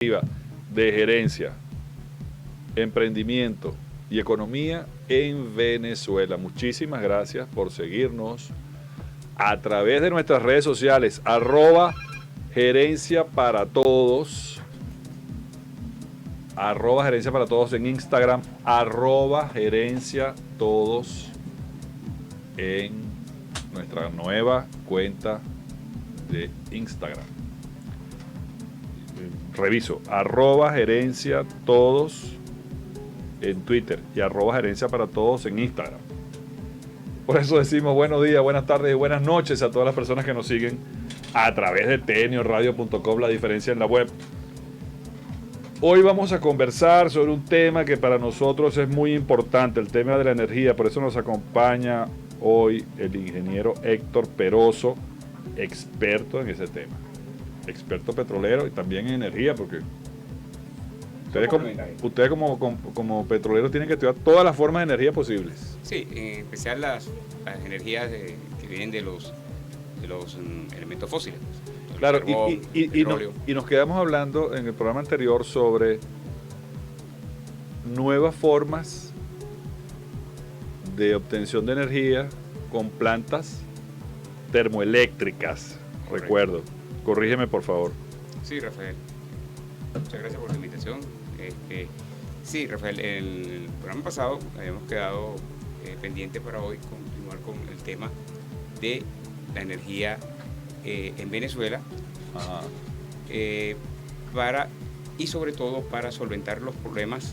de gerencia, emprendimiento y economía en Venezuela. Muchísimas gracias por seguirnos a través de nuestras redes sociales, @gerencia para todos, @gerencia para todos en Instagram, @gerencia todos en nuestra nueva cuenta de Instagram. Reviso, @gerencia todos en Twitter y @gerencia para todos en Instagram. Por eso decimos buenos días, buenas tardes y buenas noches a todas las personas que nos siguen a través de tenioradio.com, la diferencia en la web. Hoy vamos a conversar sobre un tema que para nosotros es muy importante, el tema de la energía. Por eso nos acompaña hoy el ingeniero Héctor Peroso, experto en ese tema. Experto petrolero y también en energía, porque ustedes como petroleros tienen que estudiar todas las formas de energía posibles. Sí, en especial las energías que vienen de los elementos fósiles. Claro, carbón, y nos quedamos hablando en el programa anterior sobre nuevas formas de obtención de energía con plantas termoeléctricas. Correcto. Recuerdo. Corrígeme, por favor. Sí, Rafael. Muchas gracias por la invitación. Sí, Rafael, el programa pasado habíamos quedado pendiente para hoy continuar con el tema de la energía en Venezuela. Ajá. Y sobre todo para solventar los problemas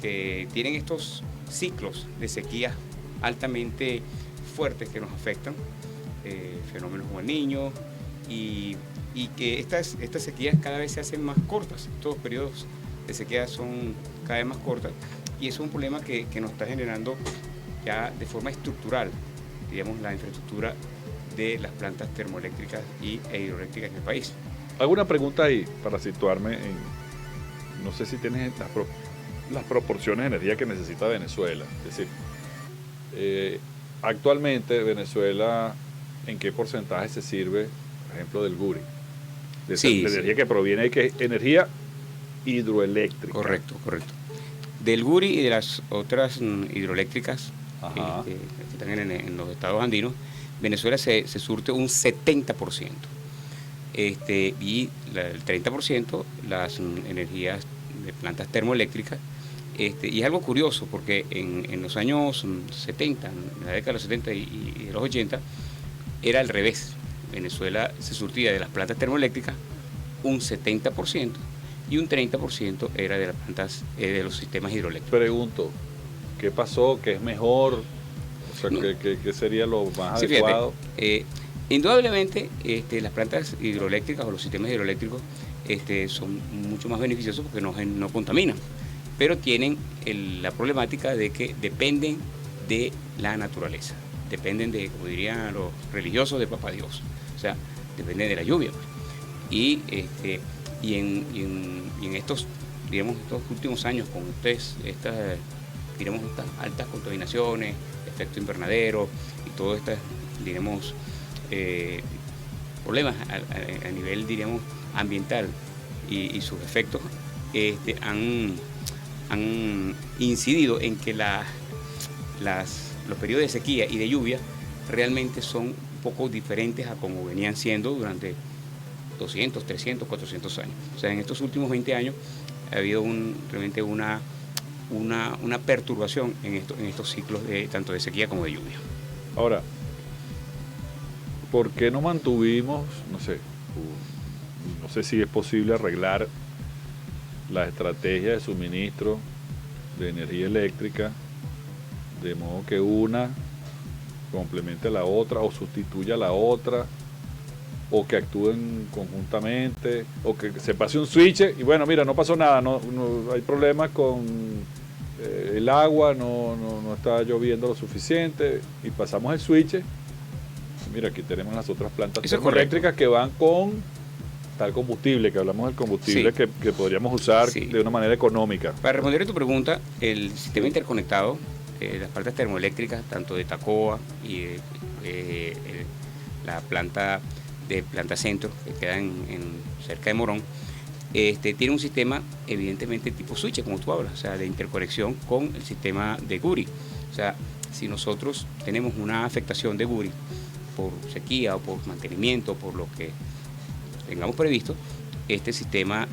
que tienen estos ciclos de sequía altamente fuertes que nos afectan, fenómenos como el Niño, y que estas sequías cada vez se hacen más cortas. Estos periodos de sequía son cada vez más cortas y eso es un problema que nos está generando ya de forma estructural, digamos, la infraestructura de las plantas termoeléctricas e hidroeléctricas en el país. Hago una pregunta ahí para situarme no sé si tienes las proporciones de energía que necesita Venezuela. Es decir, actualmente Venezuela, ¿en qué porcentaje se sirve, por ejemplo, del Guri? De energía que proviene, que es energía hidroeléctrica. Correcto. Del Guri y de las otras hidroeléctricas que están en los estados andinos, Venezuela se surte un 70%. Y el 30% las energías de plantas termoeléctricas. Y es algo curioso porque en los años 70, en la década de los 70 y de los 80, era al revés. Venezuela se surtía de las plantas termoeléctricas un 70% y un 30% era de las plantas de los sistemas hidroeléctricos. Pregunto, ¿qué pasó? ¿Qué es mejor? O sea, ¿qué sería lo más adecuado? Fíjate, indudablemente las plantas hidroeléctricas o los sistemas hidroeléctricos son mucho más beneficiosos porque no contaminan, pero tienen la problemática de que dependen de la naturaleza, dependen de, como dirían los religiosos, de Papá Dios, o sea, dependen de la lluvia. Y en estos, digamos, estos últimos años, con estas altas contaminaciones, efecto invernadero y todos estos, diremos, problemas a nivel, diríamos, ambiental y sus efectos han incidido en que los periodos de sequía y de lluvia realmente son un poco diferentes a como venían siendo durante 200, 300, 400 años. O sea, en estos últimos 20 años ha habido realmente una perturbación en estos ciclos tanto de sequía como de lluvia. Ahora, ¿por qué no mantuvimos, no sé si es posible arreglar la estrategia de suministro de energía eléctrica de modo que una complemente a la otra o sustituya a la otra, o que actúen conjuntamente, o que se pase un switch y bueno, mira, no pasó nada, no hay problemas con el agua, no está lloviendo lo suficiente y pasamos el switch. Mira, aquí tenemos las otras plantas termoeléctricas que van con tal combustible, que hablamos del combustible que podríamos usar de una manera económica. Para responder a tu pregunta, el sistema interconectado, las plantas termoeléctricas, tanto de Tacoa y la planta Centro, que queda cerca de Morón, tiene un sistema evidentemente tipo switch, como tú hablas, o sea, de interconexión con el sistema de Guri. O sea, si nosotros tenemos una afectación de Guri por sequía o por mantenimiento, por lo que tengamos previsto, este sistema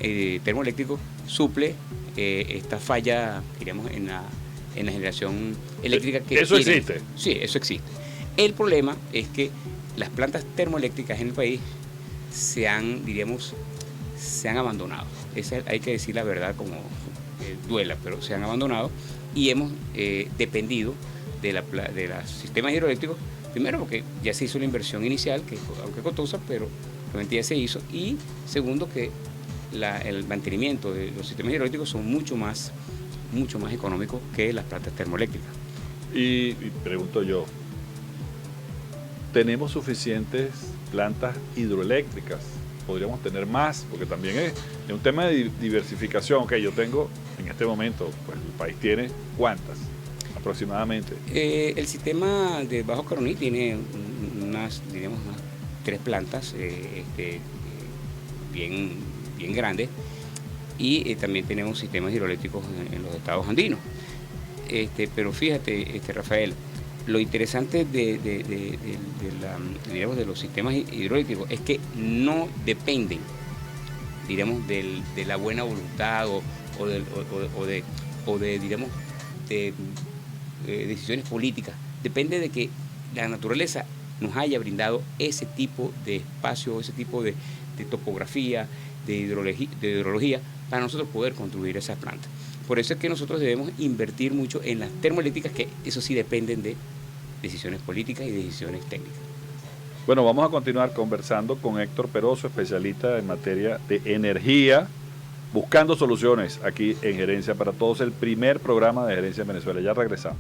termoeléctrico suple esta falla, diríamos, en la generación eléctrica que ¿Eso tiene. existe? Sí, eso existe. El problema es que las plantas termoeléctricas en el país diríamos, se han abandonado. Hay que decir la verdad como duela, pero se han abandonado y hemos dependido de los sistemas hidroeléctricos, primero porque ya se hizo la inversión inicial, que aunque costosa, pero realmente ya se hizo, y segundo que el mantenimiento de los sistemas hidroeléctricos son mucho más económicos que las plantas termoeléctricas. Y pregunto yo, ¿tenemos suficientes plantas hidroeléctricas? Podríamos tener más, porque también es un tema de diversificación. Ok, yo tengo en este momento, pues el país tiene ¿cuántas aproximadamente? El sistema de Bajo Caroní tiene diríamos, unas 3 plantas bien, bien grandes, y también tenemos sistemas hidroeléctricos en los estados andinos. Pero fíjate, Rafael, lo interesante digamos, de los sistemas hidroeléctricos es que no dependen, digamos, de la buena voluntad digamos, de decisiones políticas. Depende de que la naturaleza nos haya brindado ese tipo de espacio, ese tipo de topografía, de hidrología, para nosotros poder construir esas plantas. Por eso es que nosotros debemos invertir mucho en las termoeléctricas, que eso sí dependen de decisiones políticas y decisiones técnicas. Bueno, vamos a continuar conversando con Héctor Peroso, especialista en materia de energía, buscando soluciones aquí en Gerencia para Todos, el primer programa de gerencia en Venezuela. Ya regresamos.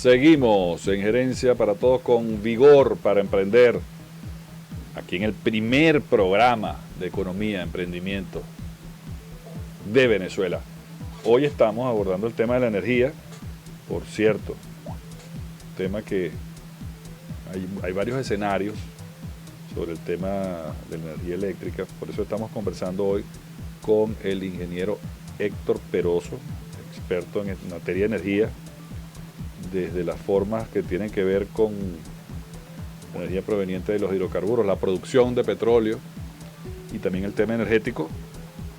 Seguimos en Gerencia para Todos con vigor para emprender. Aquí en el primer programa de economía, emprendimiento de Venezuela. Hoy estamos abordando el tema de la energía, por cierto, tema que hay varios escenarios sobre el tema de la energía eléctrica, por eso estamos conversando hoy con el ingeniero Héctor Peroso, experto en materia de energía, desde las formas que tienen que ver con la energía proveniente de los hidrocarburos, la producción de petróleo y también el tema energético.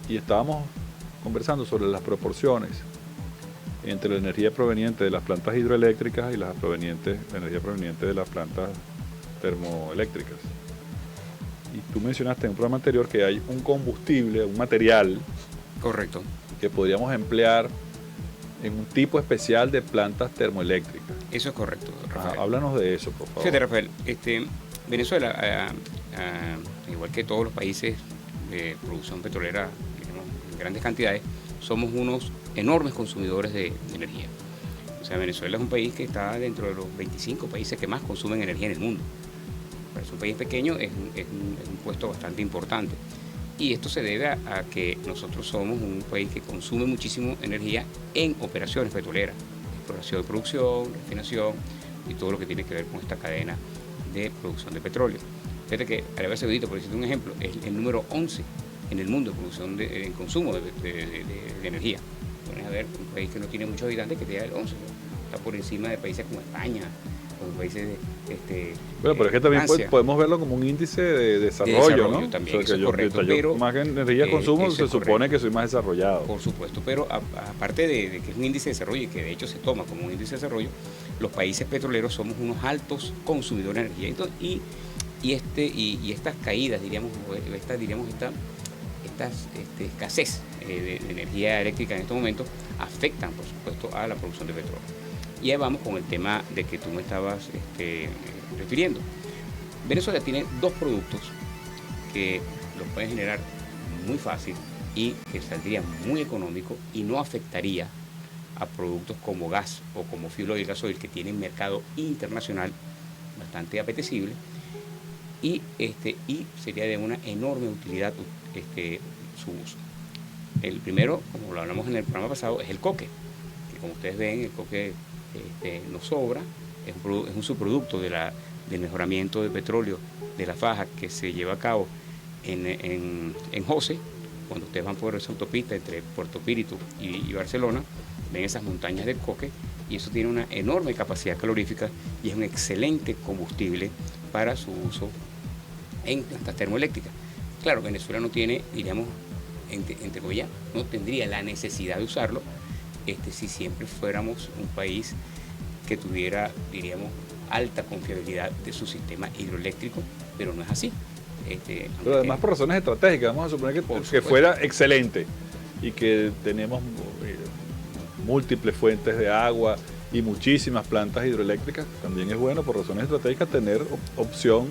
Y estábamos conversando sobre las proporciones entre la energía proveniente de las plantas hidroeléctricas y la energía proveniente de las plantas termoeléctricas. Y tú mencionaste en un programa anterior que hay un combustible, un material. Correcto. Que podríamos emplear en un tipo especial de plantas termoeléctricas. Eso es correcto, Rafael. Háblanos de eso, por favor. Fíjate, Rafael, Venezuela, igual que todos los países de producción petrolera, digamos, en grandes cantidades, somos unos enormes consumidores de energía. O sea, Venezuela es un país que está dentro de los 25 países que más consumen energía en el mundo. Para ser un país pequeño es un puesto bastante importante. Y esto se debe a que nosotros somos un país que consume muchísimo energía en operaciones petroleras, exploración y producción, refinación y todo lo que tiene que ver con esta cadena de producción de petróleo. Fíjate que Arabia Saudita, por decirte un ejemplo, es el número 11 en el mundo en consumo de energía. Pones a ver, un país que no tiene muchos habitantes que te da el 11, ¿no? Está por encima de países como España, como países bueno, pero es que también podemos verlo como un índice de desarrollo, ¿no? También, o sea, que yo, correcto, pero más energía consumo, se supone que soy más desarrollado. Por supuesto, pero aparte de que es un índice de desarrollo y que de hecho se toma como un índice de desarrollo, los países petroleros somos unos altos consumidores de energía. Entonces, y estas caídas, esta escasez de energía eléctrica en estos momentos afectan, por supuesto, a la producción de petróleo. Y ahí vamos con el tema de que tú me estabas refiriendo. Venezuela tiene dos productos que los pueden generar muy fácil y que saldría muy económico y no afectaría a productos como gas o como fuel oil y gasoil que tienen mercado internacional bastante apetecible y sería de una enorme utilidad su uso. El primero, como lo hablamos en el programa pasado, es el coque, que como ustedes ven, el coque no sobra, es un subproducto del mejoramiento de petróleo de la faja que se lleva a cabo en José. Cuando ustedes van por esa autopista entre Puerto Píritu y Barcelona, ven esas montañas de coque y eso tiene una enorme capacidad calorífica y es un excelente combustible para su uso en plantas termoeléctricas. Claro, Venezuela no tiene, diríamos, entre comillas, no tendría la necesidad de usarlo si siempre fuéramos un país que tuviera, diríamos, alta confiabilidad de su sistema hidroeléctrico, pero no es así. Pero además por razones estratégicas, vamos a suponer que fuera excelente y que tenemos múltiples fuentes de agua y muchísimas plantas hidroeléctricas, también es bueno por razones estratégicas tener opción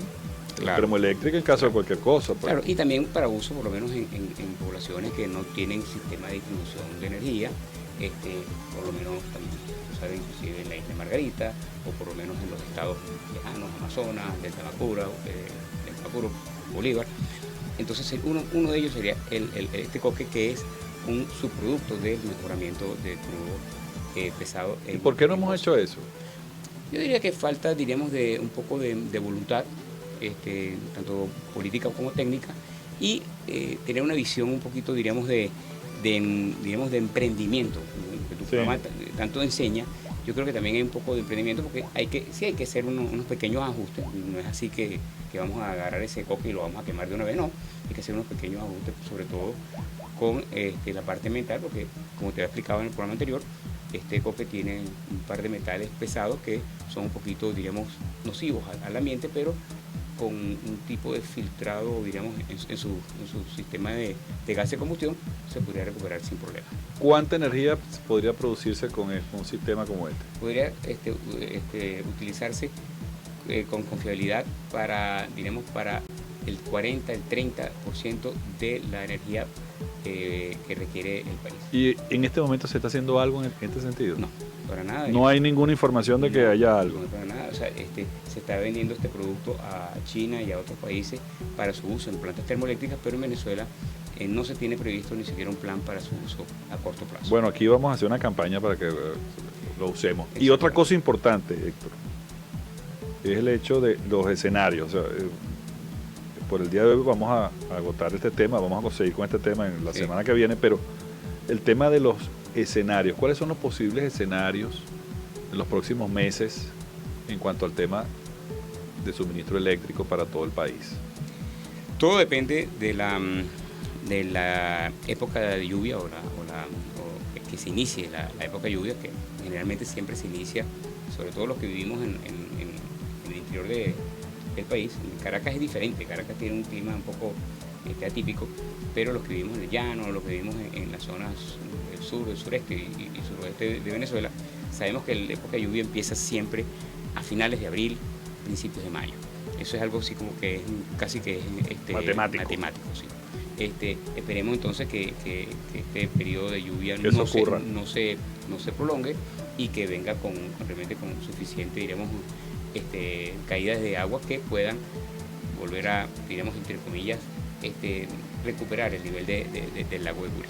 termoeléctrica en caso de cualquier cosa. Pues. Claro, y también para uso por lo menos en poblaciones que no tienen sistema de distribución de energía, por lo menos también, ¿sabes? Inclusive en la isla Margarita, o por lo menos en los estados lejanos, Amazonas, del Tamacuro, Bolívar. Entonces uno de ellos sería este coque, que es un subproducto del mejoramiento de crudo pesado. ¿Y por qué no hemos hecho eso? Yo diría que falta, diríamos, de un poco de voluntad, tanto política como técnica, y tener una visión un poquito, diríamos, de emprendimiento, que tu programa tanto enseña. Yo creo que también hay un poco de emprendimiento porque hay que hacer unos pequeños ajustes. No es así que vamos a agarrar ese coque y lo vamos a quemar de una vez, no. Hay que hacer unos pequeños ajustes, sobre todo con la parte mental, porque como te había explicado en el programa anterior, este coque tiene un par de metales pesados que son un poquito, diríamos, nocivos al ambiente, pero con un tipo de filtrado, diríamos, en su sistema de gas de combustión, se podría recuperar sin problema. ¿Cuánta energía podría producirse con un sistema como este? Podría utilizarse con confiabilidad para el 40, el 30% de la energía que requiere el país. ¿Y en este momento se está haciendo algo en este sentido? No, para nada. No hay ninguna información de que haya algo. No, para nada. O sea, se está vendiendo este producto a China y a otros países para su uso en plantas termoeléctricas, pero en Venezuela no se tiene previsto ni siquiera un plan para su uso a corto plazo. Bueno, aquí vamos a hacer una campaña para que lo usemos. Y otra cosa importante, Héctor, es el hecho de los escenarios. O sea, por el día de hoy vamos a agotar este tema, vamos a seguir con este tema en la semana que viene, pero el tema de los escenarios, ¿cuáles son los posibles escenarios en los próximos meses en cuanto al tema de suministro eléctrico para todo el país? Todo depende de la época de lluvia o que se inicie la época de lluvia, que generalmente siempre se inicia, sobre todo los que vivimos en el interior del país. En Caracas es diferente, Caracas tiene un clima un poco atípico, pero los que vivimos en el llano, los que vivimos en las zonas del sur, del sureste y suroeste de Venezuela, sabemos que la época de lluvia empieza siempre a finales de abril, principios de mayo. Eso es algo así como que es casi que es matemático, sí. Esperemos entonces que este periodo de lluvia no se prolongue y que venga realmente con suficiente, diremos, caídas de agua que puedan volver a, diremos, entre comillas, recuperar el nivel del lago de Guri.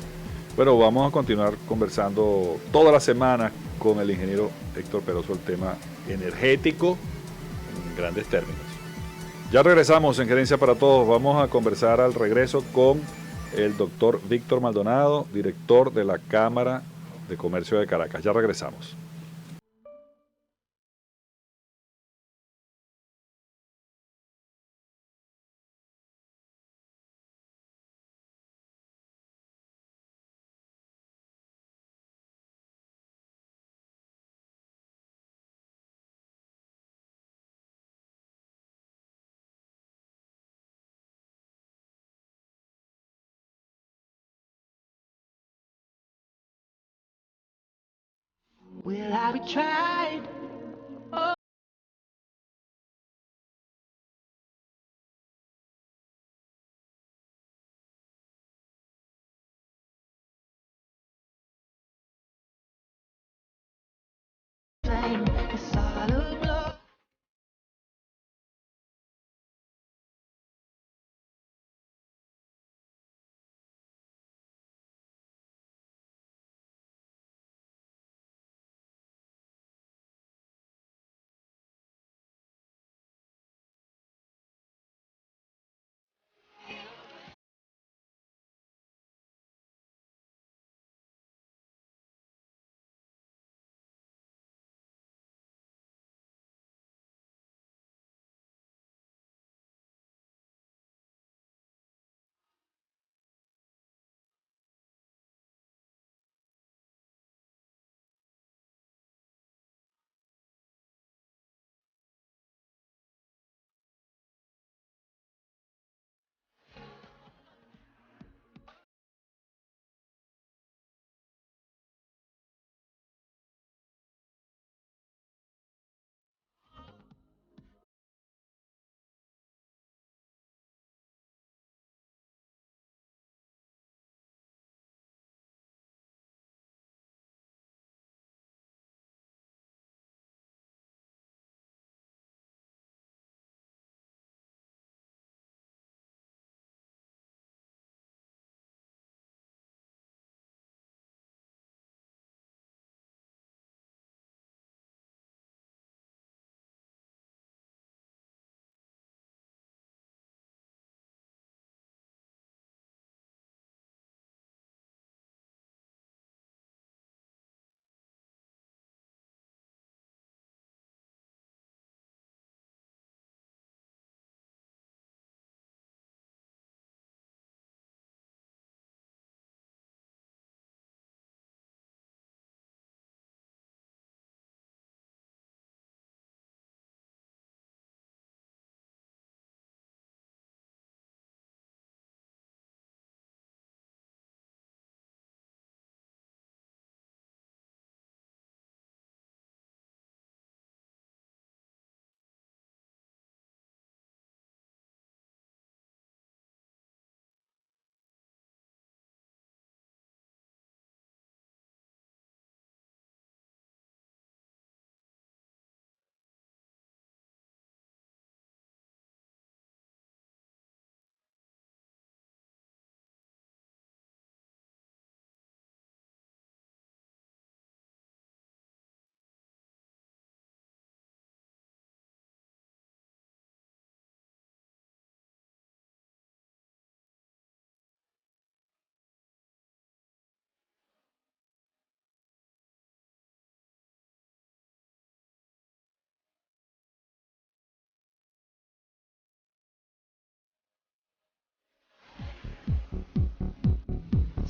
Bueno, vamos a continuar conversando toda la semana con el ingeniero Héctor Peroso el tema energético en grandes términos. Ya regresamos en Gerencia para Todos. Vamos a conversar al regreso con el doctor Víctor Maldonado, director de la Cámara de Comercio de Caracas. Ya regresamos. Well, I tried. It's all a blow.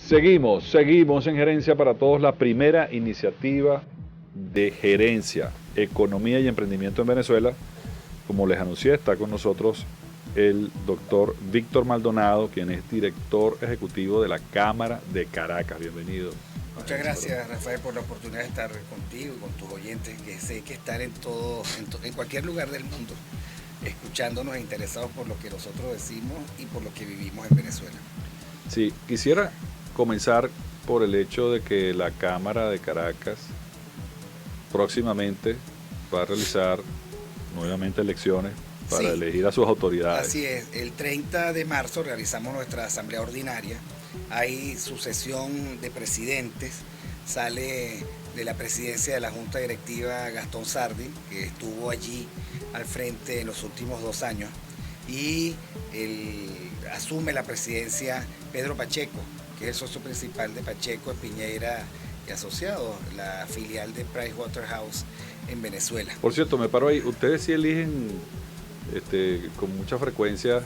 Seguimos en Gerencia para Todos, la primera iniciativa de gerencia, economía y emprendimiento en Venezuela. Como les anuncié, está con nosotros el doctor Víctor Maldonado, quien es director ejecutivo de la Cámara de Caracas. Bienvenido. Muchas gracias, Rafael, por la oportunidad de estar contigo y con tus oyentes, que sé que están en cualquier lugar del mundo, escuchándonos e interesados por lo que nosotros decimos y por lo que vivimos en Venezuela. Sí, quisiera comenzar por el hecho de que la Cámara de Caracas próximamente va a realizar nuevamente elecciones para elegir a sus autoridades. Así es, el 30 de marzo realizamos nuestra asamblea ordinaria, hay sucesión de presidentes, sale de la presidencia de la Junta Directiva Gastón Sardin, que estuvo allí al frente en los últimos 2 años, y asume la presidencia Pedro Pacheco, que es el socio principal de Pacheco, Piñeira y Asociados, la filial de Pricewaterhouse en Venezuela. Por cierto, me paro ahí, ustedes sí eligen con mucha frecuencia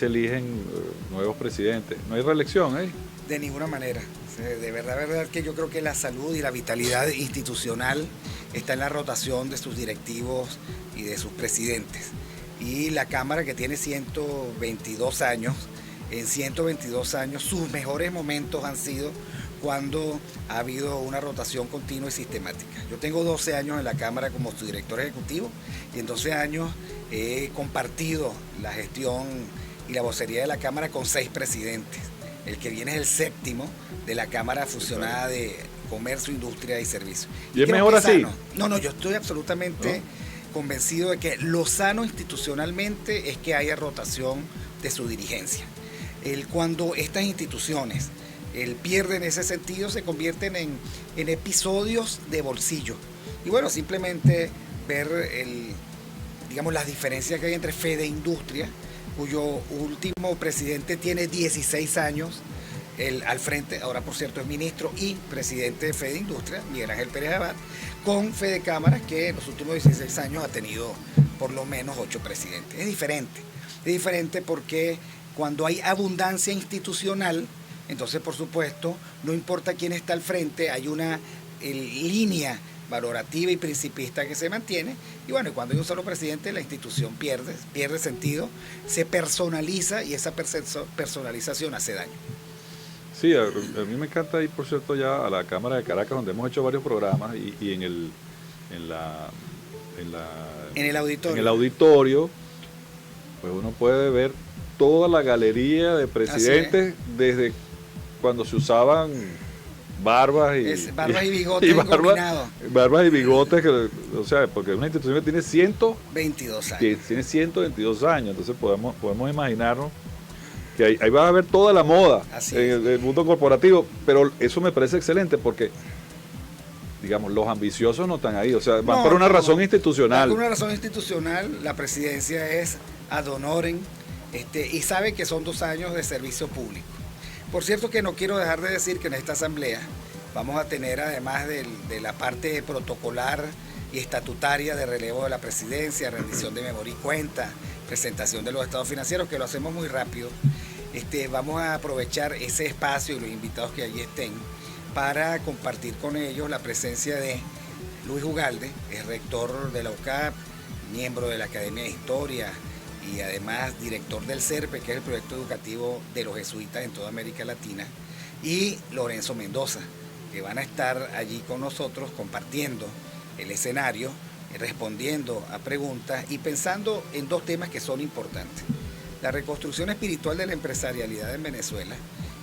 eligen nuevos presidentes. ¿No hay reelección ahí? De ninguna manera. De verdad que yo creo que la salud y la vitalidad institucional está en la rotación de sus directivos y de sus presidentes. Y la Cámara, que tiene 122 años, en 122 años sus mejores momentos han sido cuando ha habido una rotación continua y sistemática. Yo tengo 12 años en la Cámara como su director ejecutivo y en 12 años he compartido la gestión y la vocería de la Cámara con 6 presidentes. El que viene es el 7º de la Cámara Fusionada de Comercio, Industria y Servicios. ¿Y es mejor así? No, yo estoy absolutamente convencido de que lo sano institucionalmente es que haya rotación de su dirigencia. Cuando estas instituciones pierden ese sentido, se convierten en episodios de bolsillo. Y bueno, simplemente ver las diferencias que hay entre Fede e Industria, cuyo último presidente tiene 16 años al frente, ahora por cierto es ministro y presidente de Fede Industria, Miguel Ángel Pérez Abad, con Fede Cámaras, que en los últimos 16 años ha tenido por lo menos 8 presidentes. Es diferente porque cuando hay abundancia institucional, entonces por supuesto, no importa quién está al frente, hay una línea valorativa y principista que se mantiene, y bueno, cuando hay un solo presidente, la institución pierde sentido, se personaliza y esa personalización hace daño. Sí, a mí me encanta ir, por cierto, ya a la Cámara de Caracas, donde hemos hecho varios programas, y en el auditorio, pues uno puede ver toda la galería de presidentes desde cuando se usaban barbas y bigotes combinados. Barbas y bigotes, o sea, porque es una institución que tiene 122 años. Tiene 122 años, entonces podemos imaginarnos que ahí va a haber toda la moda en el mundo corporativo, pero eso me parece excelente porque, digamos, los ambiciosos no están ahí, o sea, van por una razón institucional. Por una razón institucional, la presidencia es ad honorem, y sabe que son 2 años de servicio público. Por cierto que no quiero dejar de decir que en esta asamblea vamos a tener, además de la parte protocolar y estatutaria de relevo de la presidencia, rendición de memoria y cuenta, presentación de los estados financieros, que lo hacemos muy rápido, vamos a aprovechar ese espacio y los invitados que allí estén para compartir con ellos la presencia de Luis Ugalde, es rector de la UCAP, miembro de la Academia de Historia, y además director del CERPE, que es el proyecto educativo de los jesuitas en toda América Latina, y Lorenzo Mendoza, que van a estar allí con nosotros compartiendo el escenario, respondiendo a preguntas y pensando en 2 temas que son importantes: la reconstrucción espiritual de la empresarialidad en Venezuela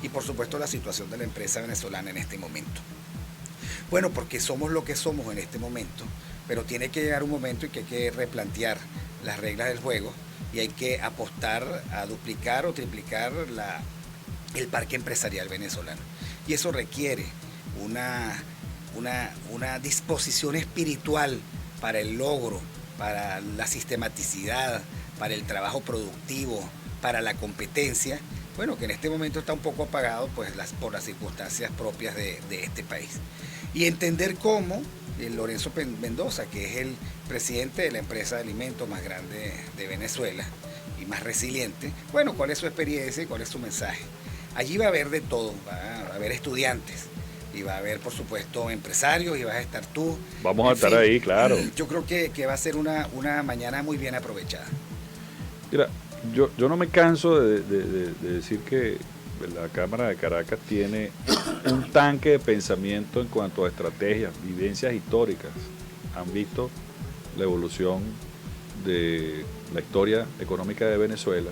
y por supuesto la situación de la empresa venezolana en este momento. Bueno, porque somos lo que somos en este momento, pero tiene que llegar un momento en que hay que replantear las reglas del juego y hay que apostar a duplicar o triplicar el parque empresarial venezolano. Y eso requiere una disposición espiritual para el logro, para la sistematicidad, para el trabajo productivo, para la competencia, bueno, que en este momento está un poco apagado pues, por las circunstancias propias de este país. Y entender cómo Lorenzo Mendoza, que es el presidente de la empresa de alimentos más grande de Venezuela y más resiliente, bueno, cuál es su experiencia y cuál es su mensaje. Allí va a haber de todo, va a haber estudiantes, y va a haber, por supuesto, empresarios, y vas a estar tú. Vamos a estar ahí, claro. Yo creo que va a ser una mañana muy bien aprovechada. Mira, yo no me canso de decir que la Cámara de Caracas tiene un tanque de pensamiento en cuanto a estrategias, vivencias históricas. Han visto la evolución de la historia económica de Venezuela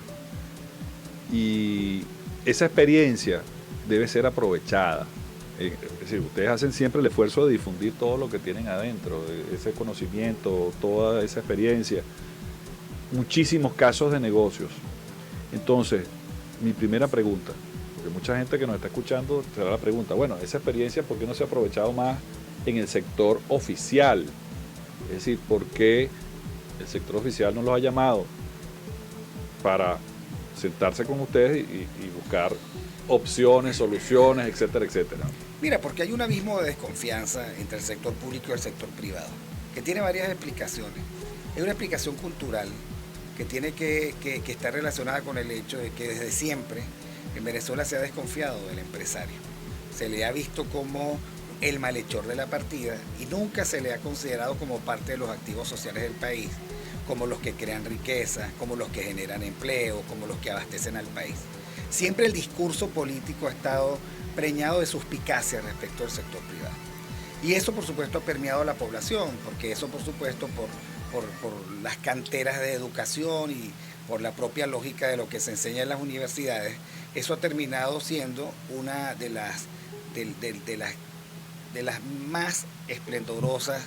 y esa experiencia debe ser aprovechada. Es decir, ustedes hacen siempre el esfuerzo de difundir todo lo que tienen adentro, ese conocimiento, toda esa experiencia, muchísimos casos de negocios. Entonces, mi primera pregunta, porque mucha gente que nos está escuchando se da la pregunta, bueno, esa experiencia, ¿por qué no se ha aprovechado más en el sector oficial? Es decir, ¿por qué el sector oficial no los ha llamado para sentarse con ustedes y buscar opciones, soluciones, etcétera, etcétera? Mira, porque hay un abismo de desconfianza entre el sector público y el sector privado, que tiene varias explicaciones. Es una explicación cultural que tiene que estar relacionada con el hecho de que desde siempre en Venezuela se ha desconfiado del empresario. Se le ha visto como el malhechor de la partida y nunca se le ha considerado como parte de los activos sociales del país, como los que crean riqueza, como los que generan empleo, como los que abastecen al país. Siempre el discurso político ha estado preñado de suspicacia respecto al sector privado. Y eso, por supuesto, ha permeado a la población, porque eso, por supuesto, por las canteras de educación y por la propia lógica de lo que se enseña en las universidades, eso ha terminado siendo una de las más esplendorosas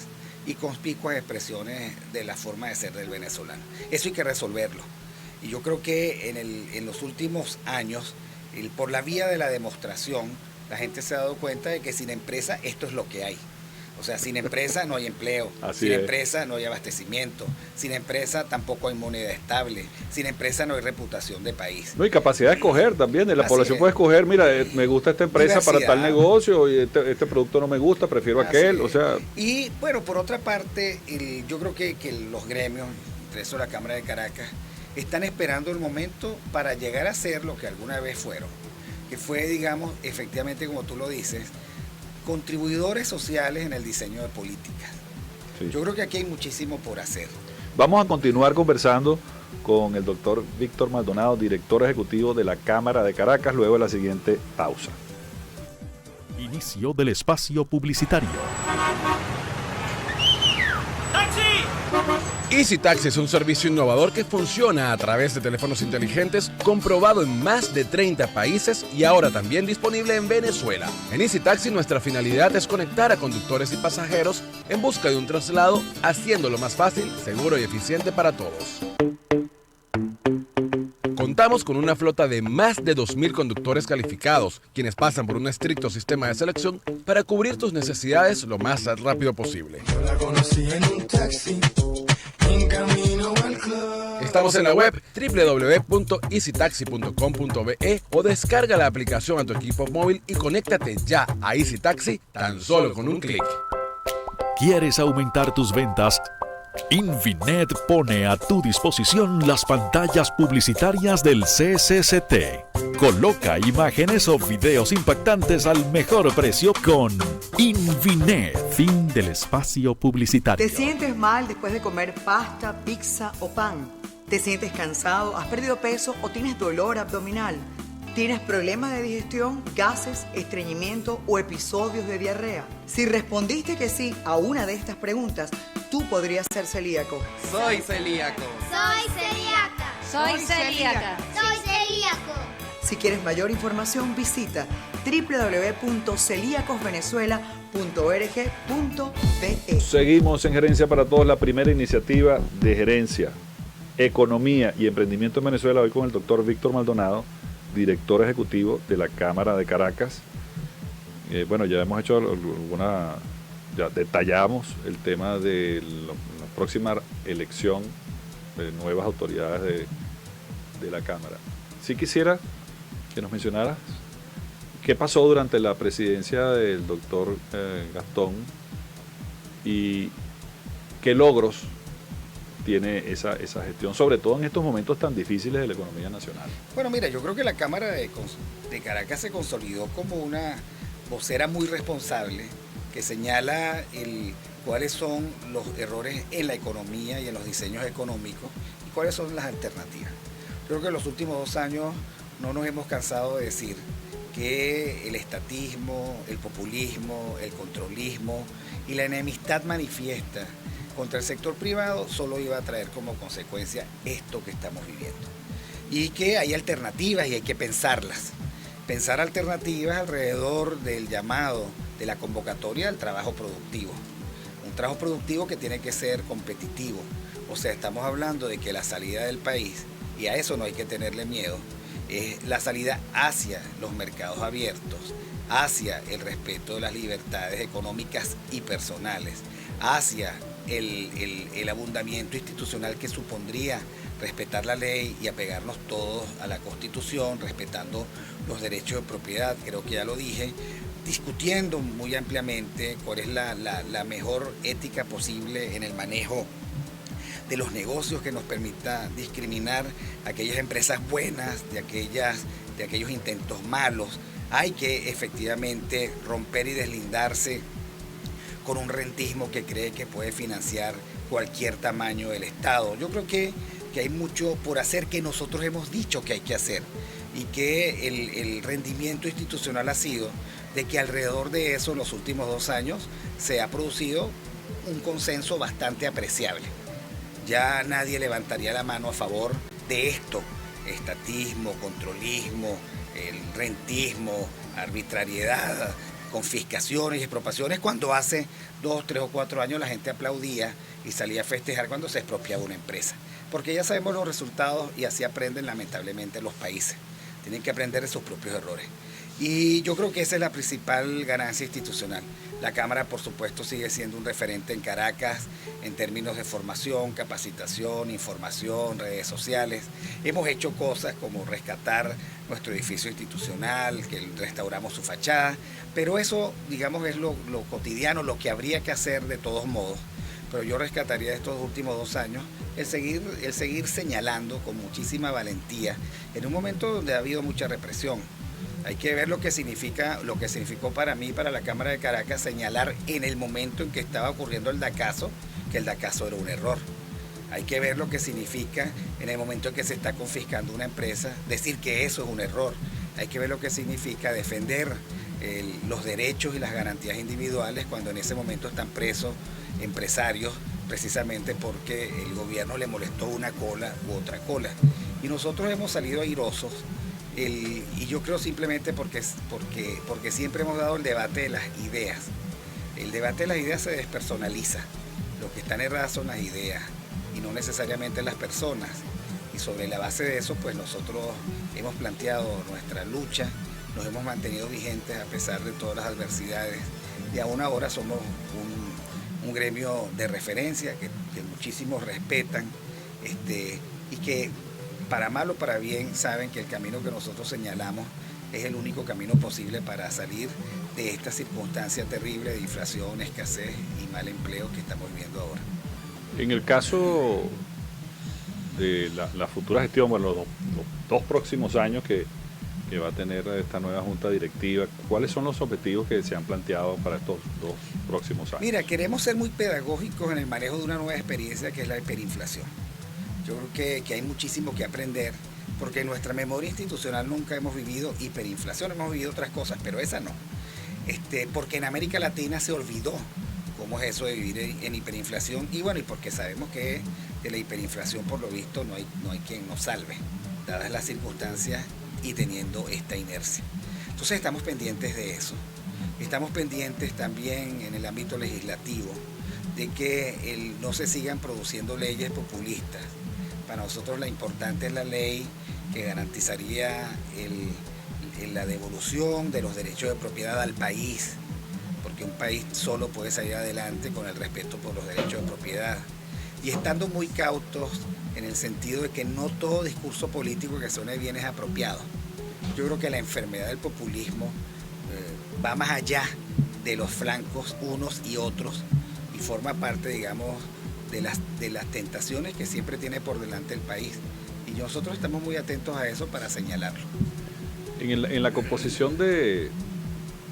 y conspicuas expresiones de la forma de ser del venezolano. Eso hay que resolverlo. Y yo creo que en los últimos años, por la vía de la demostración, la gente se ha dado cuenta de que sin empresa esto es lo que hay. O sea, sin empresa no hay empleo, sin empresa no hay abastecimiento, sin empresa tampoco hay moneda estable, sin empresa no hay reputación de país. No, y capacidad de escoger también, de la población puede escoger, mira, me gusta esta empresa para tal negocio y este producto no me gusta, prefiero aquel, o sea. Y bueno, por otra parte, yo creo que los gremios, entre eso la Cámara de Caracas, están esperando el momento para llegar a ser lo que alguna vez fueron, que fue, digamos, efectivamente, como tú lo dices, contribuidores sociales en el diseño de políticas. Sí. Yo creo que aquí hay muchísimo por hacer. Vamos a continuar conversando con el doctor Víctor Maldonado, director ejecutivo de la Cámara de Caracas, luego de la siguiente pausa. Inicio del espacio publicitario. Easy Taxi es un servicio innovador que funciona a través de teléfonos inteligentes, comprobado en más de 30 países y ahora también disponible en Venezuela. En Easy Taxi nuestra finalidad es conectar a conductores y pasajeros en busca de un traslado, haciéndolo más fácil, seguro y eficiente para todos. Contamos con una flota de más de 2.000 conductores calificados, quienes pasan por un estricto sistema de selección para cubrir tus necesidades lo más rápido posible. Yo la conocí en un taxi, en camino al club. Estamos en la web www.easytaxi.com.be o descarga la aplicación a tu equipo móvil y conéctate ya a Easy Taxi tan solo con un clic. ¿Quieres aumentar tus ventas? Invinet pone a tu disposición las pantallas publicitarias del CCCT. Coloca imágenes o videos impactantes al mejor precio con Invinet. Fin del espacio publicitario. ¿Te sientes mal después de comer pasta, pizza o pan? ¿Te sientes cansado, has perdido peso o tienes dolor abdominal? ¿Tienes problemas de digestión, gases, estreñimiento o episodios de diarrea? Si respondiste que sí a una de estas preguntas, tú podrías ser celíaco. Soy celíaco. Soy celíaca. Soy celíaca. Soy celíaco. Si quieres mayor información, visita www.celíacosvenezuela.org.be. Seguimos en Gerencia para Todos, la primera iniciativa de gerencia, economía y emprendimiento en Venezuela, hoy con el doctor Víctor Maldonado, director ejecutivo de la Cámara de Caracas. Bueno, ya hemos hecho ya detallamos el tema de la próxima elección de nuevas autoridades de la Cámara. Sí quisiera que nos mencionaras qué pasó durante la presidencia del doctor Gastón y qué logros tiene esa gestión, sobre todo en estos momentos tan difíciles de la economía nacional? Bueno, mira, yo creo que la Cámara de Caracas se consolidó como una vocera muy responsable que señala cuáles son los errores en la economía y en los diseños económicos y cuáles son las alternativas. Creo que en los últimos 2 años no nos hemos cansado de decir que el estatismo, el populismo, el controlismo y la enemistad manifiesta contra el sector privado solo iba a traer como consecuencia esto que estamos viviendo. Y que hay alternativas y hay que pensarlas. Pensar alternativas alrededor del llamado, de la convocatoria del trabajo productivo. Un trabajo productivo que tiene que ser competitivo. O sea, estamos hablando de que la salida del país, y a eso no hay que tenerle miedo, es la salida hacia los mercados abiertos, hacia el respeto de las libertades económicas y personales, hacia el abundamiento institucional que supondría respetar la ley y apegarnos todos a la Constitución, respetando los derechos de propiedad, creo que ya lo dije, discutiendo muy ampliamente cuál es la mejor ética posible en el manejo de los negocios que nos permita discriminar aquellas empresas buenas de aquellos intentos malos. Hay que efectivamente romper y deslindarse con un rentismo que cree que puede financiar cualquier tamaño del Estado. Yo creo que hay mucho por hacer que nosotros hemos dicho que hay que hacer y que el rendimiento institucional ha sido de que alrededor de eso en los últimos 2 años se ha producido un consenso bastante apreciable. Ya nadie levantaría la mano a favor de esto, estatismo, controlismo, el rentismo, arbitrariedad, confiscaciones y expropiaciones, cuando hace 2, 3 o 4 años la gente aplaudía y salía a festejar cuando se expropiaba una empresa. Porque ya sabemos los resultados y así aprenden lamentablemente los países. Tienen que aprender de sus propios errores. Y yo creo que esa es la principal ganancia institucional. La Cámara, por supuesto, sigue siendo un referente en Caracas en términos de formación, capacitación, información, redes sociales. Hemos hecho cosas como rescatar nuestro edificio institucional, que restauramos su fachada, pero eso, digamos, es lo cotidiano, lo que habría que hacer de todos modos. Pero yo rescataría de estos últimos 2 años el seguir señalando con muchísima valentía en un momento donde ha habido mucha represión. Hay que ver lo que significó para mí, para la Cámara de Caracas, señalar en el momento en que estaba ocurriendo el DACAzo, que el DACAzo era un error. Hay que ver lo que significa en el momento en que se está confiscando una empresa, decir que eso es un error. Hay que ver lo que significa defender los derechos y las garantías individuales cuando en ese momento están presos empresarios, precisamente porque el gobierno le molestó una cola u otra cola. Y nosotros hemos salido airosos. Y yo creo simplemente porque siempre hemos dado el debate de las ideas. El debate de las ideas se despersonaliza. Lo que están erradas son las ideas y no necesariamente las personas. Y sobre la base de eso, pues nosotros hemos planteado nuestra lucha, nos hemos mantenido vigentes a pesar de todas las adversidades. Y aún ahora somos un gremio de referencia que muchísimos respetan y que para mal o para bien saben que el camino que nosotros señalamos es el único camino posible para salir de esta circunstancia terrible de inflación, escasez y mal empleo que estamos viviendo ahora. En el caso de la futura gestión, bueno, los 2 próximos años que va a tener esta nueva junta directiva, ¿cuáles son los objetivos que se han planteado para estos 2 próximos años? Mira, queremos ser muy pedagógicos en el manejo de una nueva experiencia que es la hiperinflación. Yo creo que hay muchísimo que aprender, porque en nuestra memoria institucional nunca hemos vivido hiperinflación, hemos vivido otras cosas, pero esa no. Porque en América Latina se olvidó cómo es eso de vivir en hiperinflación, y bueno, y porque sabemos que de la hiperinflación, por lo visto, no hay quien nos salve, dadas las circunstancias y teniendo esta inercia. Entonces estamos pendientes de eso. Estamos pendientes también en el ámbito legislativo de que no se sigan produciendo leyes populistas. Para nosotros la importante es la ley que garantizaría la devolución de los derechos de propiedad al país, porque un país solo puede salir adelante con el respeto por los derechos de propiedad. Y estando muy cautos en el sentido de que no todo discurso político que suene bien es apropiado. Yo creo que la enfermedad del populismo va más allá de los flancos unos y otros y forma parte, digamos, de las tentaciones que siempre tiene por delante el país. Y nosotros estamos muy atentos a eso para señalarlo. En la composición de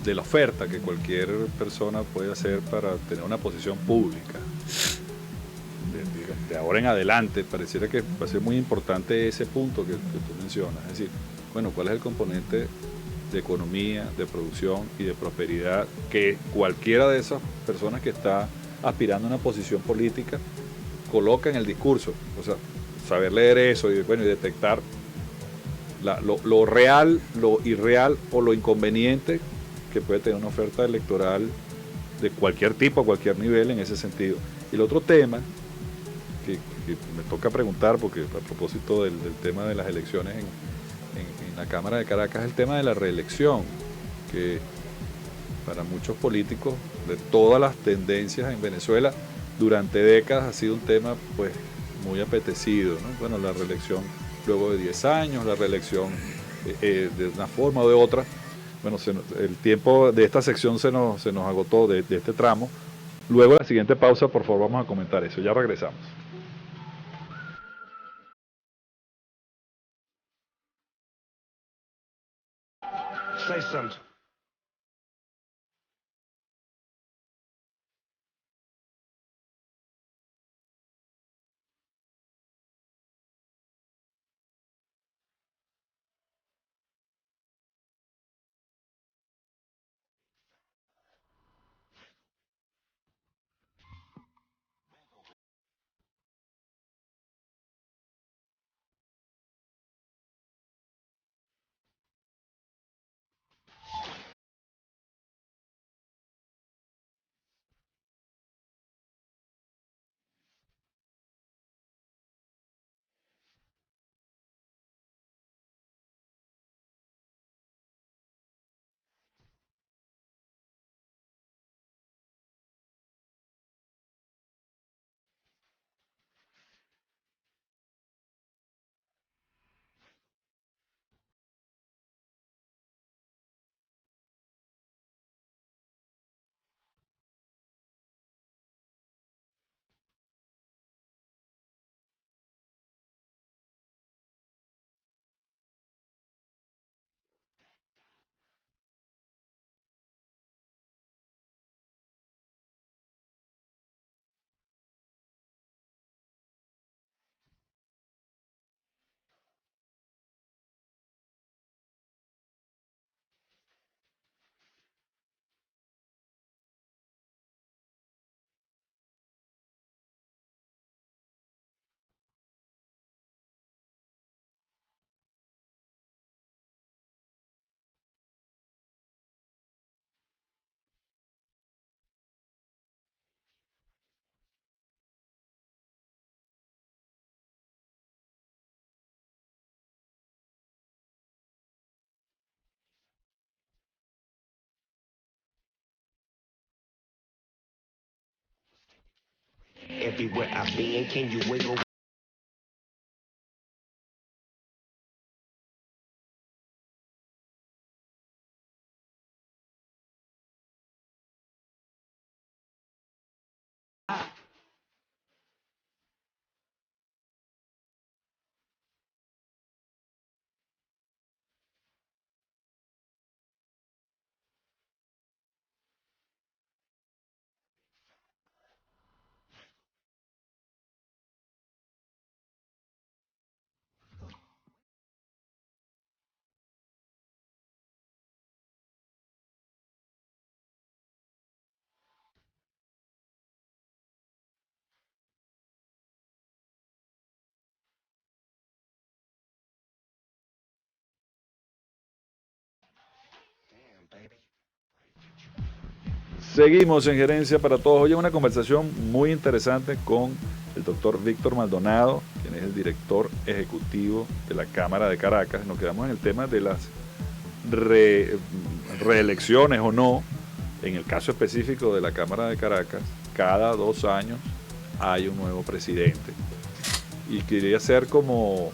la oferta que cualquier persona puede hacer para tener una posición pública, de ahora en adelante, pareciera que va a ser muy importante ese punto que tú mencionas. Es decir, bueno, ¿cuál es el componente de economía, de producción y de prosperidad que cualquiera de esas personas que está aspirando a una posición política coloca en el discurso? O sea, saber leer eso y, bueno, y detectar lo real, lo irreal o lo inconveniente que puede tener una oferta electoral de cualquier tipo, a cualquier nivel en ese sentido. Y el otro tema que me toca preguntar, porque a propósito del tema de las elecciones en la Cámara de Caracas, es el tema de la reelección, que para muchos políticos de todas las tendencias en Venezuela durante décadas ha sido un tema pues muy apetecido, ¿no? Bueno, la reelección luego de 10 años, la reelección de una forma o de otra. Bueno, el tiempo de esta sección se nos agotó de este tramo. Luego de la siguiente pausa, por favor, vamos a comentar eso. Ya regresamos. Say something. Everywhere I've been, can you wiggle? Seguimos en Gerencia para Todos. Hoy una conversación muy interesante con el doctor Víctor Maldonado, quien es el director ejecutivo de la Cámara de Caracas. Nos quedamos en el tema de las reelecciones o no. En el caso específico de la Cámara de Caracas, cada 2 años hay un nuevo presidente. Y quería hacer como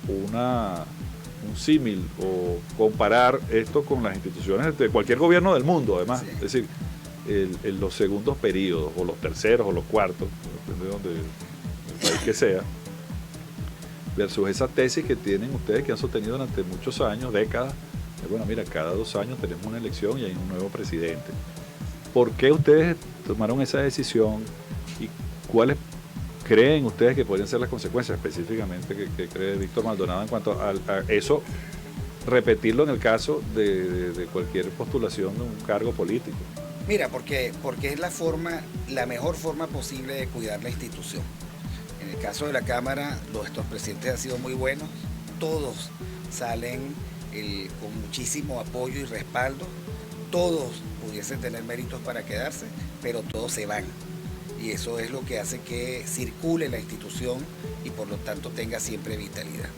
un símil o comparar esto con las instituciones de cualquier gobierno del mundo, además. Sí. Es decir, los segundos periodos, o los terceros, o los cuartos, depende de donde, el país que sea, versus esa tesis que tienen ustedes, que han sostenido durante muchos años, décadas, de, bueno, mira, cada 2 años tenemos una elección y hay un nuevo presidente. ¿Por qué ustedes tomaron esa decisión y cuáles creen ustedes que podrían ser las consecuencias específicamente que cree Víctor Maldonado en cuanto a eso, repetirlo en el caso de cualquier postulación de un cargo político? Mira, porque es la mejor forma posible de cuidar la institución. En el caso de la Cámara, nuestros presidentes han sido muy buenos, todos salen con muchísimo apoyo y respaldo, todos pudiesen tener méritos para quedarse, pero todos se van. Y eso es lo que hace que circule la institución y por lo tanto tenga siempre vitalidad.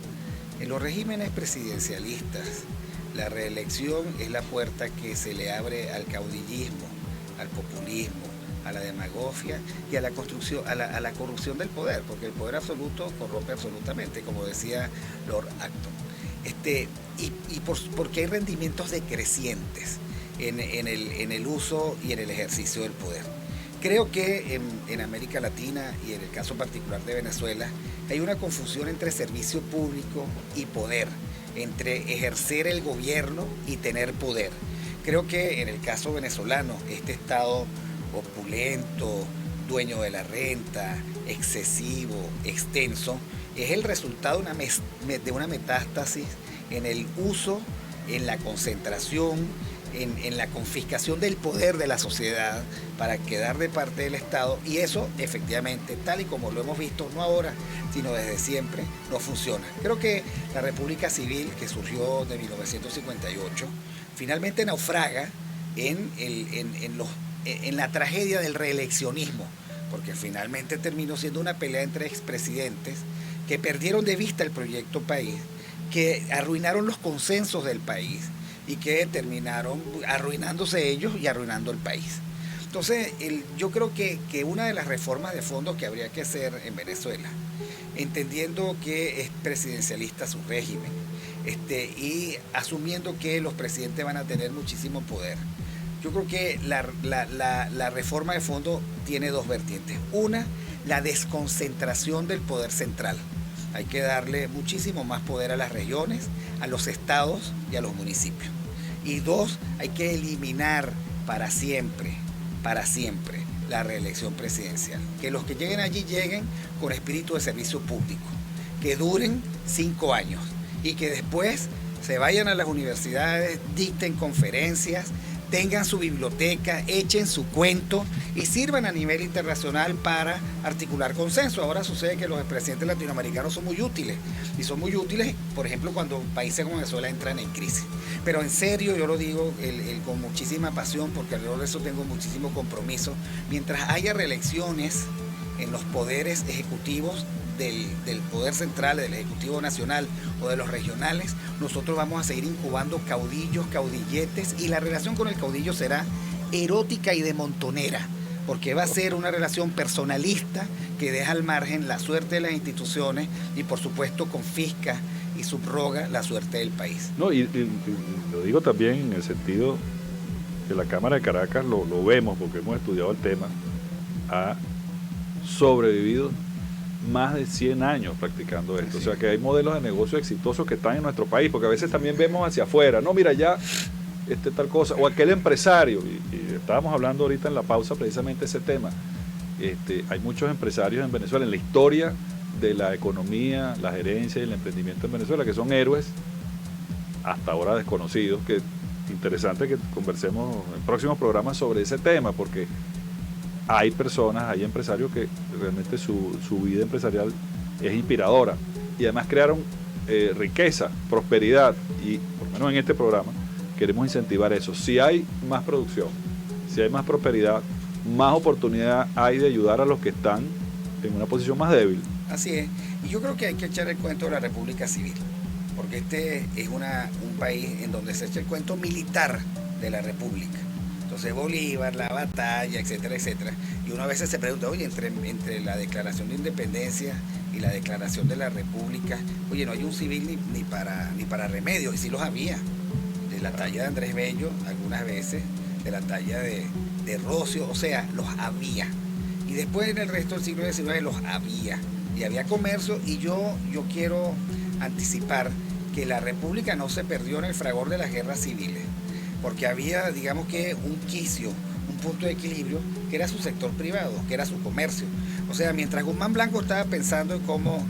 En los regímenes presidencialistas, la reelección es la puerta que se le abre al caudillismo, al populismo, a la demagogia y a la construcción, a la corrupción del poder, porque el poder absoluto corrompe absolutamente, como decía Lord Acton. Porque hay rendimientos decrecientes en el uso y en el ejercicio del poder. Creo que en América Latina y en el caso particular de Venezuela hay una confusión entre servicio público y poder, entre ejercer el gobierno y tener poder. Creo que en el caso venezolano, este Estado opulento, dueño de la renta, excesivo, extenso, es el resultado de una metástasis en el uso, en la concentración, en la confiscación del poder de la sociedad para quedar de parte del Estado, y eso efectivamente, tal y como lo hemos visto, no ahora, sino desde siempre, no funciona. Creo que la República Civil, que surgió de 1958, finalmente naufraga en la tragedia del reeleccionismo, porque finalmente terminó siendo una pelea entre expresidentes que perdieron de vista el proyecto país, que arruinaron los consensos del país y que terminaron arruinándose ellos y arruinando el país. Entonces, yo creo que una de las reformas de fondo que habría que hacer en Venezuela, entendiendo que es presidencialista su régimen, y asumiendo que los presidentes van a tener muchísimo poder, yo creo que la reforma de fondo tiene 2 vertientes. Una, la desconcentración del poder central. Hay que darle muchísimo más poder a las regiones, a los estados y a los municipios. Y 2, hay que eliminar para siempre, la reelección presidencial. Que los que lleguen allí lleguen con espíritu de servicio público, que duren 5 años y que después se vayan a las universidades, dicten conferencias, tengan su biblioteca, echen su cuento y sirvan a nivel internacional para articular consenso. Ahora sucede que los presidentes latinoamericanos son muy útiles, y son muy útiles, por ejemplo, cuando países como Venezuela entran en crisis. Pero en serio, yo lo digo con muchísima pasión, porque alrededor de eso tengo muchísimo compromiso. Mientras haya reelecciones en los poderes ejecutivos del poder central, del Ejecutivo Nacional o de los regionales, nosotros vamos a seguir incubando caudillos, caudilletes, y la relación con el caudillo será erótica y de montonera, porque va a ser una relación personalista que deja al margen la suerte de las instituciones y por supuesto confisca y subroga la suerte del país. No, y lo digo también en el sentido que la Cámara de Caracas lo vemos, porque hemos estudiado el tema, ha sobrevivido más de 100 años practicando esto. O sea que hay modelos de negocio exitosos que están en nuestro país, porque a veces también vemos hacia afuera, no, mira ya tal cosa, o aquel empresario, y estábamos hablando ahorita en la pausa precisamente ese tema. Hay muchos empresarios en Venezuela, en la historia de la economía, la gerencia y el emprendimiento en Venezuela, que son héroes hasta ahora desconocidos, que interesante que conversemos en próximos programas sobre ese tema, porque hay personas, hay empresarios que realmente su vida empresarial es inspiradora, y además crearon riqueza, prosperidad, y por lo menos en este programa queremos incentivar eso. Si hay más producción, si hay más prosperidad, más oportunidad hay de ayudar a los que están en una posición más débil. Así es, y yo creo que hay que echar el cuento de la República Civil, porque este es un país en donde se echa el cuento militar de la República. Entonces Bolívar, la batalla, etcétera, etcétera. Y uno a veces se pregunta, oye, entre la Declaración de Independencia y la Declaración de la República, oye, no hay un civil ni para remedio, y sí los había. De la talla de Andrés Bello, algunas veces, de la talla de Rocio, o sea, los había. Y después en el resto del siglo XIX los había, y había comercio, y yo quiero anticipar que la República no se perdió en el fragor de las guerras civiles, porque había, digamos que, un quicio, un punto de equilibrio, que era su sector privado, que era su comercio. O sea, mientras Guzmán Blanco estaba pensando en cómo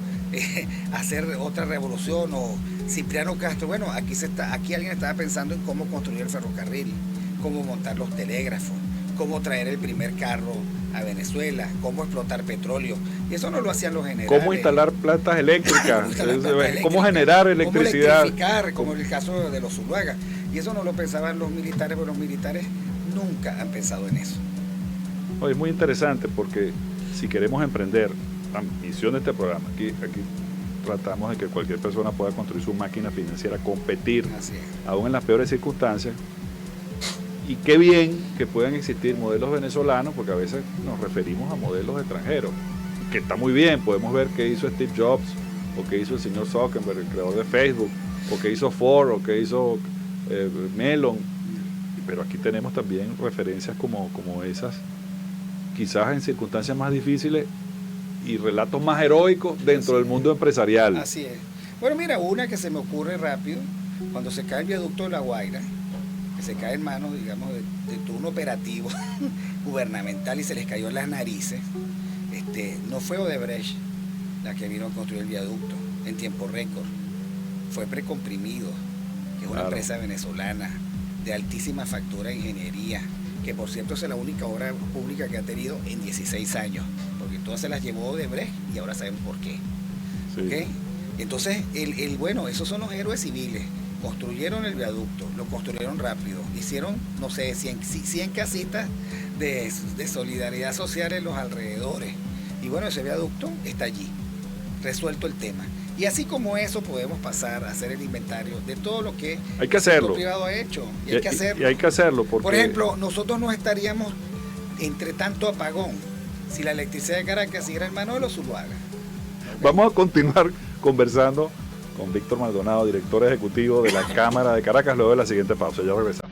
hacer otra revolución, o Cipriano Castro, bueno, aquí alguien estaba pensando en cómo construir el ferrocarril, cómo montar los telégrafos, cómo traer el primer carro a Venezuela, cómo explotar petróleo. Y eso no lo hacían los generales. Cómo instalar plantas eléctricas, cómo generar electricidad. Cómo electrificar, como en el caso de los Zuluaga. Y eso no lo pensaban los militares, porque los militares nunca han pensado en eso. Oye, es muy interesante porque si queremos emprender, la misión de este programa, aquí tratamos de que cualquier persona pueda construir su máquina financiera, competir, aún en las peores circunstancias. Y qué bien que puedan existir modelos venezolanos, porque a veces nos referimos a modelos extranjeros, que está muy bien, podemos ver qué hizo Steve Jobs, o qué hizo el señor Zuckerberg, el creador de Facebook, o qué hizo Ford, o qué hizo Melon, pero aquí tenemos también referencias como esas, quizás en circunstancias más difíciles y relatos más heroicos dentro del mundo empresarial. Así es. Bueno, mira, una que se me ocurre rápido, cuando se cae el viaducto de La Guaira, que se cae en manos, digamos, de todo un operativo gubernamental y se les cayó en las narices, no fue Odebrecht la que vino a construir el viaducto en tiempo récord, fue Precomprimido, que es una empresa venezolana de altísima factura de ingeniería, que por cierto es la única obra pública que ha tenido en 16 años, porque todas se las llevó Odebrecht y ahora saben por qué. Sí. ¿Okay? Entonces, bueno, esos son los héroes civiles. Construyeron el viaducto, lo construyeron rápido, hicieron, no sé, 100 casitas de solidaridad social en los alrededores. Y bueno, ese viaducto está allí, resuelto el tema. Y así como eso podemos pasar a hacer el inventario de todo lo que hay que hacerlo. El privado ha hecho. Y hay que hacerlo. Y hay que hacerlo porque... Por ejemplo, nosotros no estaríamos entre tanto apagón si la electricidad de Caracas siguiera en manos de los Zuluaga. ¿Okay? Vamos a continuar conversando con Víctor Maldonado, director ejecutivo de la Cámara de Caracas, luego de la siguiente pausa. Ya regresamos.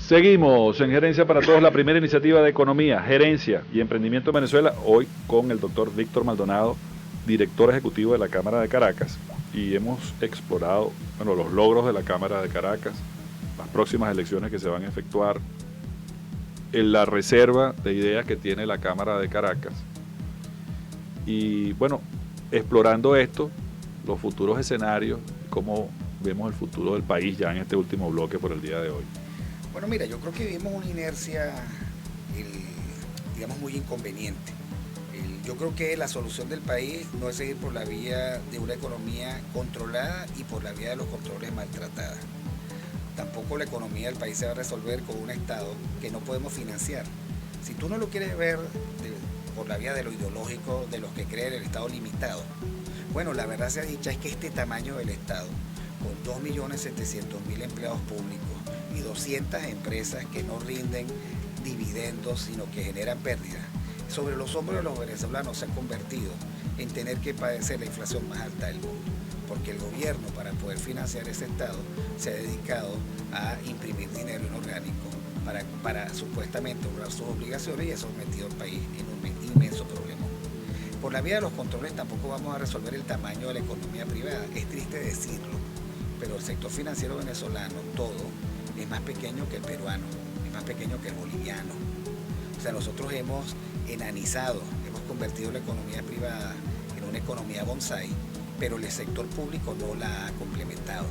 Seguimos en Gerencia para Todos, la primera iniciativa de economía, gerencia y emprendimiento en Venezuela, hoy con el doctor Víctor Maldonado, director ejecutivo de la Cámara de Caracas, y hemos explorado los logros de la Cámara de Caracas, las próximas elecciones que se van a efectuar, en la reserva de ideas que tiene la Cámara de Caracas, y bueno, explorando esto, los futuros escenarios, cómo vemos el futuro del país ya en este último bloque por el día de hoy. Bueno, mira, yo creo que vivimos una inercia, digamos, muy inconveniente. Yo creo que la solución del país no es seguir por la vía de una economía controlada y por la vía de los controles maltratadas. Tampoco la economía del país se va a resolver con un Estado que no podemos financiar. Si tú no lo quieres ver por la vía de lo ideológico, de los que creen el Estado limitado, bueno, la verdad sea dicha es que este tamaño del Estado, con 2.700.000 empleados públicos y 200 empresas que no rinden dividendos, sino que generan pérdidas, sobre los hombros de los venezolanos se ha convertido en tener que padecer la inflación más alta del mundo, porque el gobierno, para poder financiar ese Estado, se ha dedicado a imprimir dinero inorgánico para supuestamente honrar sus obligaciones, y eso ha metido al país en un inmenso problema. Por la vía de los controles tampoco vamos a resolver el tamaño de la economía privada, es triste decirlo, pero el sector financiero venezolano, todo, es más pequeño que el peruano, es más pequeño que el boliviano. O sea, nosotros hemos enanizado, hemos convertido la economía privada en una economía bonsai, pero el sector público no la ha complementado,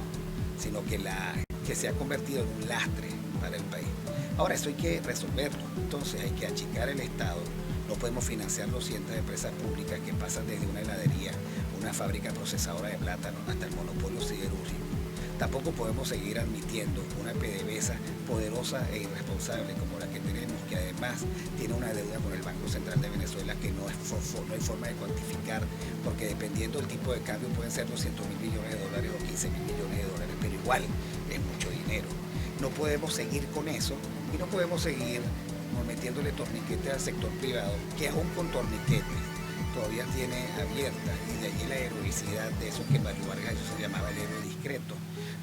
sino que se ha convertido en un lastre para el país. Ahora, eso hay que resolverlo, entonces hay que achicar el Estado. No podemos financiar 200 empresas públicas que pasan desde una heladería, una fábrica procesadora de plátano, hasta el monopolio siderúrgico. Tampoco podemos seguir admitiendo una PDVSA poderosa e irresponsable como la que tenemos, que además tiene una deuda con el Banco Central de Venezuela que no hay forma de cuantificar, porque dependiendo del tipo de cambio pueden ser 200.000 millones de dólares o 15.000 millones de dólares, pero igual es mucho dinero. No podemos seguir con eso y no podemos seguir metiéndole torniquete al sector privado, que aún con torniquetes todavía tiene abierta, y de allí la heroicidad de eso que Mario Vargas se llamaba el héroe discreto.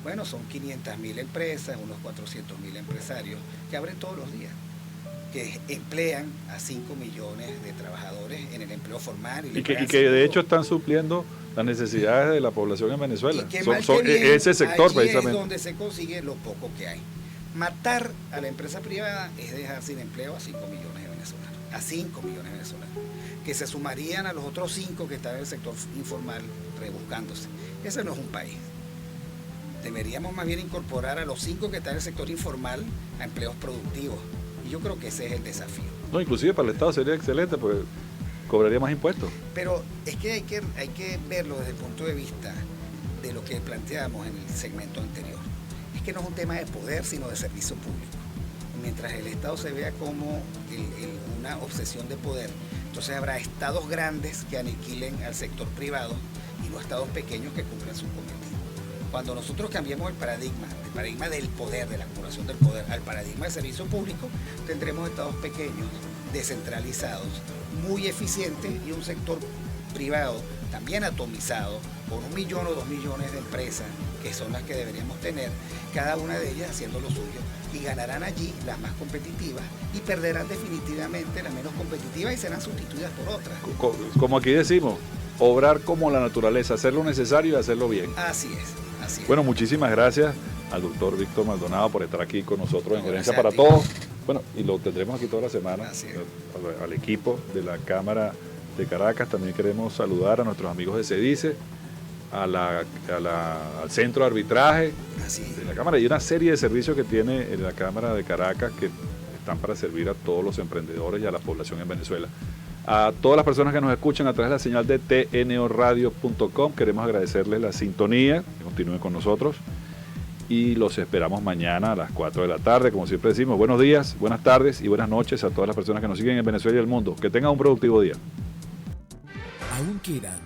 Bueno, son 500.000 empresas, unos 400.000 empresarios que abren todos los días, que emplean a 5 millones de trabajadores en el empleo formal. Y que de hecho están supliendo las necesidades de la población en Venezuela. Bien, ese sector allí precisamente. Es donde se consigue lo poco que hay. Matar a la empresa privada es dejar sin empleo a 5 millones de venezolanos, a 5 millones de venezolanos, que se sumarían a los otros 5 que están en el sector informal rebuscándose. Ese no es un país. Deberíamos más bien incorporar a los 5 que están en el sector informal a empleos productivos. Y yo creo que ese es el desafío. No, inclusive para el Estado sería excelente, porque cobraría más impuestos. Pero es que hay que verlo desde el punto de vista de lo que planteamos en el segmento anterior. Es que no es un tema de poder, sino de servicio público. Mientras el Estado se vea como una obsesión de poder, entonces habrá estados grandes que aniquilen al sector privado y los estados pequeños que cumplan su cometido. Cuando nosotros cambiemos el paradigma del poder, de la acumulación del poder, al paradigma del servicio público, tendremos estados pequeños, descentralizados, muy eficientes, y un sector privado también atomizado, con 1 millón o 2 millones de empresas, que son las que deberíamos tener, cada una de ellas haciendo lo suyo, y ganarán allí las más competitivas y perderán definitivamente las menos competitivas y serán sustituidas por otras. Como aquí decimos, obrar como la naturaleza, hacer lo necesario y hacerlo bien. Así es. Bueno, muchísimas gracias al doctor Víctor Maldonado por estar aquí con nosotros en Gerencia para Todos. Bueno, y lo tendremos aquí toda la semana al equipo de la Cámara de Caracas. También queremos saludar a nuestros amigos de CEDICE, al Centro de Arbitraje de la Cámara, y una serie de servicios que tiene la Cámara de Caracas que están para servir a todos los emprendedores y a la población en Venezuela. A todas las personas que nos escuchan a través de la señal de tnoradio.com, queremos agradecerles la sintonía, que continúen con nosotros, y los esperamos mañana a las 4 de la tarde. Como siempre decimos, buenos días, buenas tardes y buenas noches a todas las personas que nos siguen en Venezuela y el mundo. Que tengan un productivo día. Aún quedan